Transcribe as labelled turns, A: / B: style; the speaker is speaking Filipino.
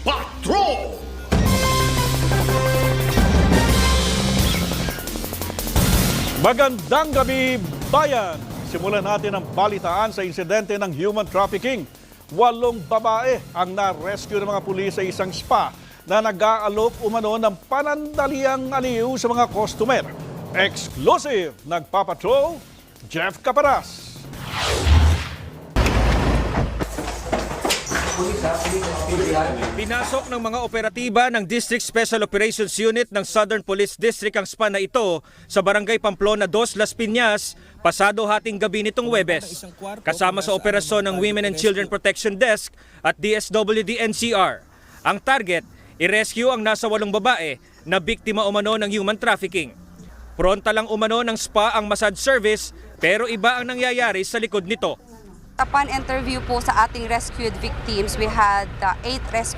A: Patrol! Magandang gabi, bayan! Simulan natin ang balitaan sa insidente ng human trafficking. 8 babae ang na-rescue ng mga pulis sa isang spa na nag-aalok umano ng panandaliang aliw sa mga customer. Exclusive! Nagpapatrol, Jeff Caparas.
B: Pinasok ng mga operatiba ng District Special Operations Unit ng Southern Police District ang spa na ito sa Barangay Pamplona 2, Las Piñas, pasado hating gabi nitong Huwebes. Kasama sa operasyon ng Women and Children Protection Desk at DSWD NCR. Ang target, i-rescue ang nasa 8 babae na biktima umano ng human trafficking. Pronta lang umano ng spa ang massage service pero iba ang nangyayari sa likod nito.
C: Upon interview po sa ating rescued victims, we had 8 rescued